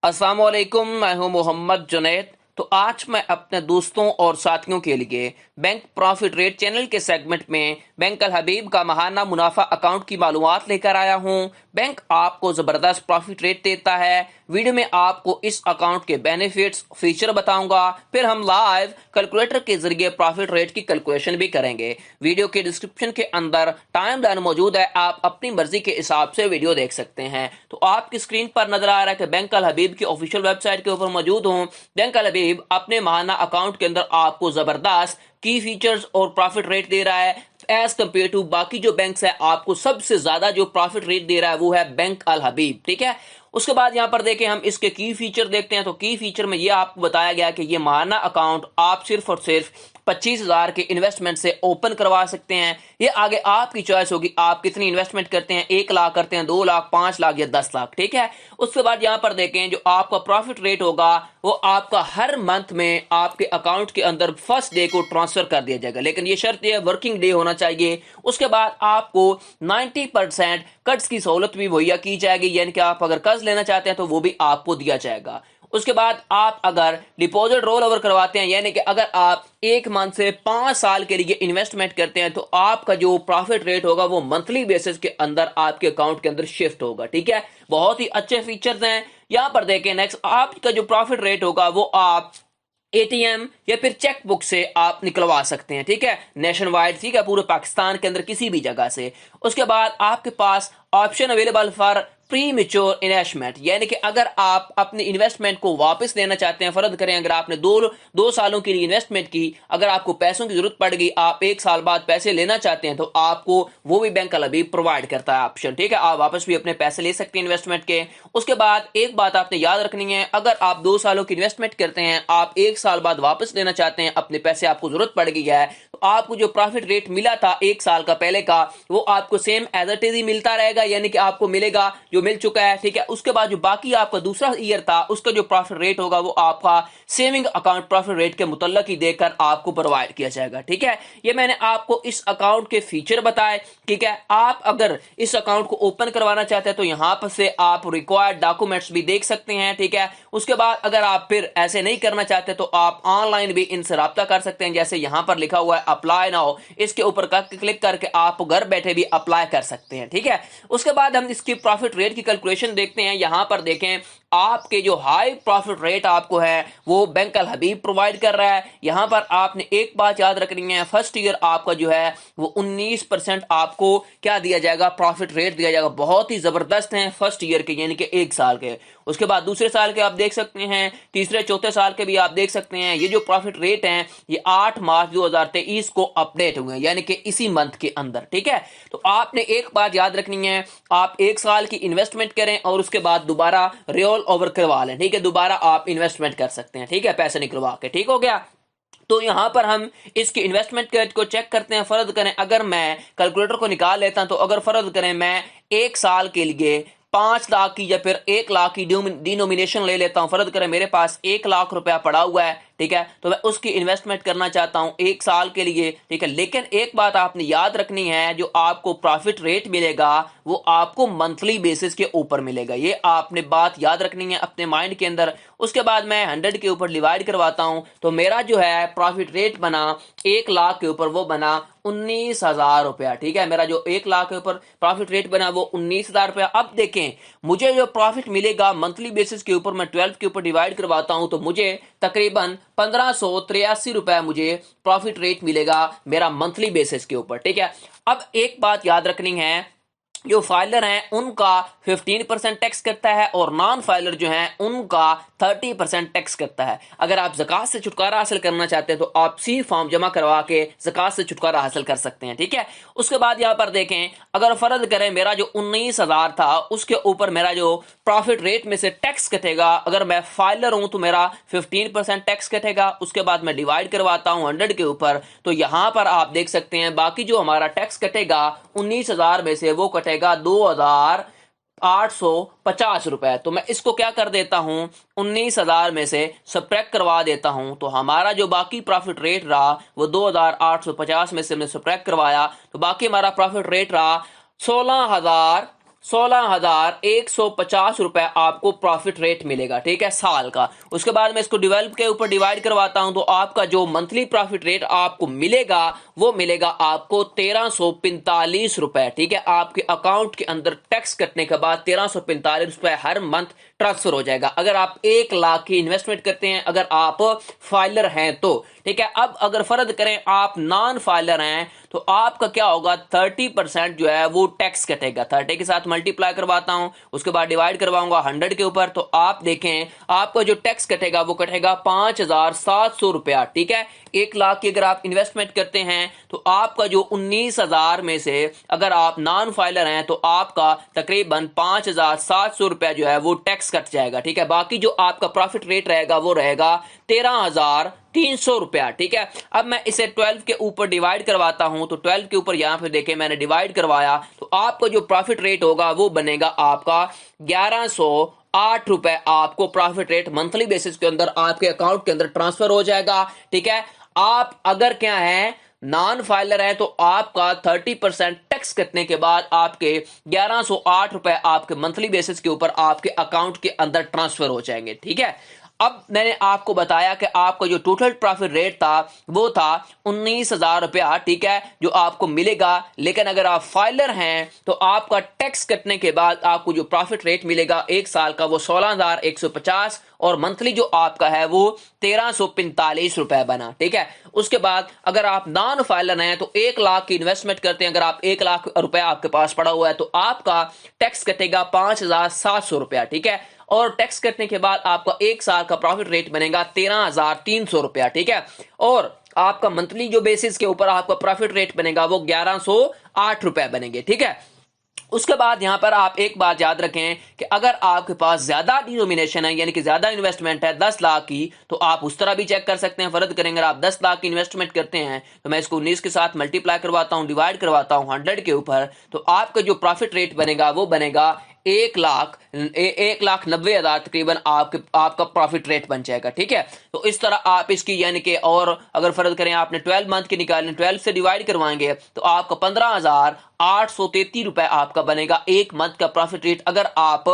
अस्सलाम वालेकुम। मैं हूं मोहम्मद जुनैद। तो आज मैं अपने दोस्तों और साथियों के लिए बैंक प्रॉफिट रेट चैनल के सेगमेंट में बैंक अल हबीब का माहाना मुनाफा अकाउंट की मालूमात लेकर आया हूं। बैंक आपको ज़बरदस्त प्रॉफिट रेट देता है। वीडियो में आपको इस अकाउंट के बेनिफिट्स फीचर बताऊंगा, फिर हम लाइव कैलकुलेटर के जरिए प्रॉफिट रेट की कैलकुलेशन भी करेंगे। वीडियो के डिस्क्रिप्शन के अंदर टाइम लाइन मौजूद है, आप अपनी मर्जी के हिसाब से वीडियो देख सकते हैं। तो आपकी स्क्रीन पर नजर आ रहा है कि बैंक अल हबीब की ऑफिशियल वेबसाइट के ऊपर मौजूद हूँ। बैंक अल हबीब अपने माहाना अकाउंट के अंदर आपको जबरदस्त की फीचर्स और प्रॉफिट रेट दे रहा है एज कम्पेयर टू बाकी जो बैंक्स है। आपको सबसे ज्यादा जो प्रॉफिट रेट दे रहा है वो है बैंक अल हबीब, ठीक है। उसके बाद यहां पर देखें, हम इसके की फीचर देखते हैं। तो की फीचर में ये आपको बताया गया कि ये माहाना अकाउंट आप सिर्फ और सिर्फ 25,000 के इन्वेस्टमेंट से ओपन करवा सकते हैं। ये आगे आपकी चॉइस होगी, आप कितनी इन्वेस्टमेंट करते हैं, 1 लाख करते हैं, 2 लाख, 5 लाख या 10 लाख, ठीक है। उसके बाद यहां पर देखें, जो आपका प्रॉफिट रेट होगा वो आपका हर मंथ में आपके अकाउंट के अंदर फर्स्ट डे को ट्रांसफर कर दिया जाएगा, लेकिन ये शर्त है वर्किंग डे होना चाहिए। उसके बाद आपको 90% कर्ज की सहूलत भी मुहैया की जाएगी, यानी कि आप अगर कर्ज लेना चाहते हैं तो वो भी आपको दिया जाएगा। उसके बाद आप अगर डिपॉजिट रोल ओवर करवाते हैं, यानी कि अगर आप 1 मंथ से 5 साल के लिए इन्वेस्टमेंट करते हैं, तो आपका जो प्रॉफिट रेट होगा वो मंथली बेसिस के अंदर आपके अकाउंट के अंदर शिफ्ट होगा, ठीक है। बहुत ही अच्छे फीचर्स हैं। यहां पर देखें, नेक्स्ट आपका जो प्रॉफिट रेट होगा वो आप एटीएम या फिर चेक बुक से आप निकलवा सकते हैं, ठीक है, नेशन वाइड, ठीक है, पूरे पाकिस्तान के अंदर किसी भी जगह से। उसके बाद आपके पास option available for premature investment, यानी कि अगर आप अपनी इन्वेस्टमेंट को वापस लेना चाहते हैं, फर्ज करें अगर आपने दो सालों के लिए इन्वेस्टमेंट की, अगर आपको पैसों की जरूरत पड़ गई, आप 1 साल बाद पैसे लेना चाहते हैं, तो आपको वो भी बैंक अल हबीब प्रोवाइड करता है ऑप्शन, ठीक है। आप वापस भी अपने पैसे ले सकते हैं इन्वेस्टमेंट के। उसके बाद एक बात आपने याद रखनी है, अगर आप 2 सालों की इन्वेस्टमेंट करते हैं, आप 1 साल बाद वापस लेना चाहते हैं, अपने पैसे आपको जरूरत पड़ गई है, तो आपको जो प्रॉफिट रेट मिला था 1 साल का पहले का, वो आपको सेम एज इट इज ही मिलता रहेगा, यानी कि आपको मिलेगा जो मिल चुका है, ठीक है। उसके बाद जो बाकी आपका दूसरा ईयर था उसका जो प्रॉफिट रेट होगा वो आपका सेविंग अकाउंट प्रॉफिट रेट के मुतल्लक ही देकर आपको प्रोवाइड किया जाएगा, ठीक है। ये मैंने आपको इस अकाउंट के फीचर बताए, ठीक है। आप अगर इस अकाउंट को ओपन करवाना चाहते हैं तो यहां पर से आप रिक्वायर्ड डॉक्यूमेंट्स भी देख सकते हैं, ठीक है। उसके बाद अगर आप फिर ऐसे नहीं करना चाहते तो आप ऑनलाइन भी इनसे राब्ता कर सकते हैं, जैसे यहां पर लिखा हुआ है अप्लाई नाउ, इसके ऊपर क्लिक करके आप घर बैठे भी अप्लाई कर सकते हैं, ठीक है। उसके बाद हम इसकी प्रॉफिट रेट की कैलकुलेशन देखते हैं। यहां पर देखें, आपके जो हाई प्रॉफिट रेट आपको है वो बैंक अल हबीब प्रोवाइड कर रहा है। यहां पर आपने एक बात याद रखनी है, फर्स्ट ईयर आपका जो है वो 19% आपको क्या दिया जाएगा, प्रॉफिट रेट दिया जाएगा। बहुत ही जबरदस्त है फर्स्ट ईयर के, यानी कि 1 साल के। उसके बाद दूसरे साल के आप देख सकते हैं, तीसरे चौथे साल के भी आप देख सकते हैं। ये जो प्रॉफिट रेट हैं ये 8 मार्च 2023 को अपडेट हुए, यानी कि इसी मंथ के अंदर, ठीक है। तो आपने एक बात याद रखनी है, आप 1 साल की इन्वेस्टमेंट करें और उसके बाद दोबारा रोल ओवर करवा लें, ठीक है, दोबारा आप इन्वेस्टमेंट कर सकते हैं, ठीक है, पैसे निकलवा के, ठीक हो गया। तो यहां पर हम इसकी इन्वेस्टमेंट को चेक करते हैं। फर्ज करें अगर मैं कैलकुलेटर को निकाल लेता हूं, तो अगर फर्ज करें मैं 1 साल के लिए 5 लाख की या फिर 1 लाख की डिनोमिनेशन ले लेता हूं, फर्ज करें मेरे पास 1 लाख रुपया पड़ा हुआ है, ठीक है, तो मैं उसकी इन्वेस्टमेंट करना चाहता हूं 1 साल के लिए, ठीक है। लेकिन एक बात आपने याद रखनी है, जो आपको प्रॉफिट रेट मिलेगा वो आपको मंथली बेसिस के ऊपर मिलेगा, ये आपने बात याद रखनी है अपने माइंड के अंदर। उसके बाद मैं 100 के ऊपर डिवाइड करवाता हूं, तो मेरा जो है प्रॉफिट रेट बना 1 लाख के ऊपर, वो बना 19,000 रुपया, ठीक है। मेरा जो 1 लाख के ऊपर प्रॉफिट रेट बना वो 19,000 रुपया। अब देखें, मुझे जो प्रॉफिट मिलेगा मंथली बेसिस के ऊपर, मैं 12 के ऊपर डिवाइड करवाता हूं, तो मुझे तकरीबन 1583 रुपए मुझे प्रॉफिट रेट मिलेगा मेरा मंथली बेसिस के ऊपर, ठीक है। अब एक बात याद रखनी है, जो फाइलर हैं उनका 15% टैक्स करता है और नॉन फाइलर जो हैं उनका 30% टैक्स करता है। अगर आप ज़कात से छुटकारा हासिल करना चाहते हैं तो आप सी फॉर्म जमा करवा के ज़कात से छुटकारा हासिल कर सकते हैं, ठीक है। उसके बाद यहाँ पर देखें, अगर फर्ज करें मेरा जो 19,000 था उसके ऊपर मेरा जो प्रॉफिट रेट में से टैक्स कटेगा, अगर मैं फाइलर हूं तो मेरा 15% टैक्स कटेगा। उसके बाद मैं डिवाइड करवाता हूं 100 के ऊपर, तो यहां पर आप देख सकते हैं बाकी जो हमारा टैक्स कटेगा 19,000 में से वो कटेगा 2,850 रुपए। तो मैं इसको क्या कर देता हूं, 19,000 में से सब्ट्रैक्ट करवा देता हूं, तो हमारा जो बाकी प्रॉफिट रेट रहा वो 2,850 में से हमने सब्ट्रैक्ट करवाया, तो बाकी हमारा प्रॉफिट रेट रहा 16,000 16,150 रुपए आपको प्रॉफिट रेट मिलेगा, ठीक है, साल का। उसके बाद मैं इसको डिवेल्प के ऊपर डिवाइड करवाता हूं, तो आपका जो मंथली प्रॉफिट रेट आपको मिलेगा वो मिलेगा आपको 1345 रुपए, ठीक है। आपके अकाउंट के अंदर टैक्स कटने के बाद 1345 रुपए हर मंथ ट्रांसफर हो जाएगा, अगर आप 1 लाख की इन्वेस्टमेंट करते हैं, अगर आप फाइलर हैं तो, ठीक है। अब अगर फर्ज करें आप नॉन फाइलर हैं तो आपका क्या होगा, 30% जो है वो टैक्स कटेगा। 30 के साथ मल्टीप्लाई करवाता हूं, उसके बाद डिवाइड करवाऊंगा 100 के ऊपर, तो आप देखें आपका जो टैक्स कटेगा वो कटेगा 5,700 रुपया, ठीक है। 1 लाख की अगर आप इन्वेस्टमेंट करते हैं तो आपका जो 19,000 में से अगर आप नॉन फाइलर हैं तो आपका तकरीबन 5,700 रुपया जो है वो टैक्स कट जाएगा, ठीक है। बाकी जो आपका प्रॉफिट रेट रहेगा वो रहेगा 13,300 रुपया, ठीक है। अब मैं इसे 12 के ऊपर डिवाइड करवाता हूं, तो 12 के ऊपर यहां पे देखें मैंने डिवाइड करवाया, तो आपका जो प्रॉफिट रेट होगा वो बनेगा आपका 1108 रुपए। आपको प्रॉफिट रेट मंथली बेसिस के अंदर आपके अकाउंट के अंदर ट्रांसफर हो जाएगा, ठीक है। आप अगर क्या है नॉन फाइलर है तो आपका 30% टैक्स कटने के बाद आपके 1108 रुपए आपके मंथली बेसिस के ऊपर आपके अकाउंट के अंदर ट्रांसफर हो जाएंगे, ठीक है। अब मैंने आपको बताया कि आपका जो टोटल प्रॉफिट रेट था वो था 19,000 रुपया, ठीक है, जो आपको मिलेगा। लेकिन अगर आप फाइलर हैं तो आपका टैक्स कटने के बाद आपको जो प्रॉफिट रेट मिलेगा 1 साल का वो 16,150 और मंथली जो आपका है वो 1,345 रुपए बना, ठीक है। उसके बाद अगर आप नॉन फाइलर हैं तो 1 लाख की इन्वेस्टमेंट करते हैं, अगर आप 1 लाख रुपया आपके पास पड़ा हुआ है तो आपका टैक्स कटेगा 5,700 रुपया, ठीक है। और टैक्स कटने के बाद आपका 1 साल का प्रॉफिट रेट बनेगा 13,300 रुपया, ठीक है। और आपका मंथली जो बेसिस के ऊपर आपका प्रॉफिट रेट बनेगा वो 1,108 रुपए बनेंगे, ठीक है। उसके बाद यहां पर आप एक बात याद रखें कि अगर आपके पास ज्यादा डिनोमिनेशन है यानी कि ज्यादा इन्वेस्टमेंट है 10 लाख की, तो आप उस तरह भी चेक कर सकते हैं। फर्ज करेंगे अगर आप 10 लाख की इन्वेस्टमेंट करते हैं तो मैं इसको 19 के साथ मल्टीप्लाई करवाता हूं, डिवाइड करवाता हूं 100 के ऊपर, तो आपका जो प्रॉफिट रेट बनेगा वो बनेगा 1,90,000 तकरीबन आपका प्रॉफिट रेट बन जाएगा, ठीक है। तो इस तरह आप इसकी यानी कि, और अगर फर्ज करें आपने 12 मंथ की निकालने, 12 से डिवाइड करवाएंगे तो आपका 15,833 रुपए आपका बनेगा 1 मंथ का प्रॉफिट रेट, अगर आप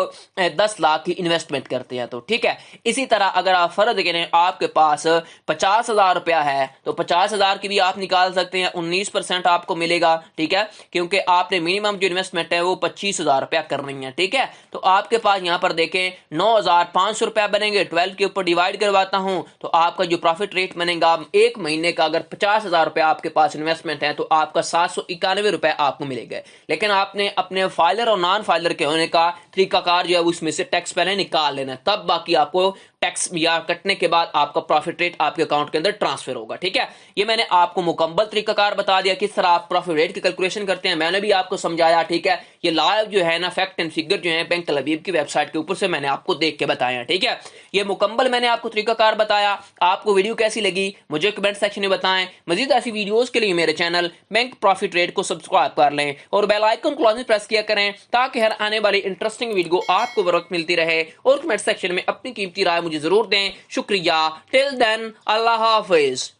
10 लाख की इन्वेस्टमेंट करते हैं तो, ठीक है। इसी तरह अगर आप फर्ज करें आपके पास 50,000 रुपया है तो 50,000 की भी आप निकाल सकते हैं, 19% आपको मिलेगा, ठीक है, क्योंकि आपने मिनिमम जो इन्वेस्टमेंट है वो 25,000 रुपया करनी है, ठीक है। तो आपके पास यहां पर देखें 9,500 रुपया बनेंगे। 12 के ऊपर डिवाइड करवाता हूं तो आपका जो प्रॉफिट रेट बनेगा 1 महीने का, अगर 50,000 रुपया आपके पास इन्वेस्टमेंट है तो आपका 791 रुपए आपको मिलेंगे। लेकिन आपने अपने फाइलर और नॉन फाइलर के होने का तरीकाकार जो है उसमें से टैक्स पहले निकाल लेना है, तब बाकी आपको टैक्स या कटने के बाद आपका प्रॉफिट रेट आपके अकाउंट के अंदर ट्रांसफर होगा, ठीक है। ये मैंने आपको मुकम्मल तरीकाकार बता दिया किस तरह आप प्रॉफिट रेट की कैलकुलेशन करते हैं, मैंने भी आपको समझाया, ठीक है। ये लाइव जो है ना फैक्ट एंड फिगर जो है बैंक अल हबीब की वेबसाइट के ऊपर से मैंने आपको देख के बताया, ठीक है। ये मुकम्मल मैंने आपको तरीकाकार बताया। आपको वीडियो कैसी लगी मुझे कमेंट सेक्शन में बताएं। मजीद ऐसी वीडियोस के लिए मेरे चैनल बैंक प्रॉफिट रेट को सब्सक्राइब कर लें और बेल आइकन को लाजमी प्रेस किया करें ताकि हर आने वाली इंटरेस्टिंग वीडियो आपको वक्त मिलती रहे। और कमेंट सेक्शन में अपनी कीमती राय मुझे जरूर दें। शुक्रिया। टिल देन अल्लाह हाफिज।